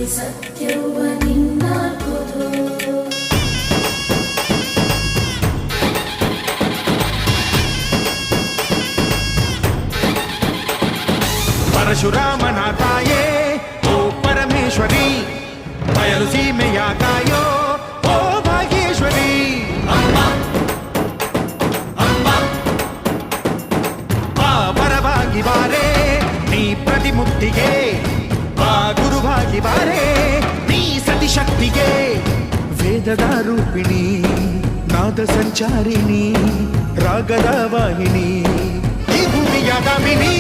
ಸತ್ಯವ ನಿನ್ನಾಲ್ಕುದು ಪರಶುರಾಮನ ತಾಯೇ ಓ ಪರಮೇಶ್ವರಿ ಬಯಲು ಸೀಮೆಯ ಕಾಯೋ ಓ ಭಾಗ್ಯೇಶ್ವರಿ ಪರವಾಗಿ ಬಾರೆ ನೀ ಪ್ರತಿಮುಕ್ತಿಗೆ ಬಾ ಗುರುವಾಗಿ ಬಾರೆ ನೀ ಸತಿಶಕ್ತಿಗೆ ವೇದದ ರೂಪಿಣಿ ನಾದ ಸಂಚಾರಿಣಿ ರಾಗದ ವಾಹಿನಿ ಈ ಭೂಮಿಯ ದಾಮಿನಿ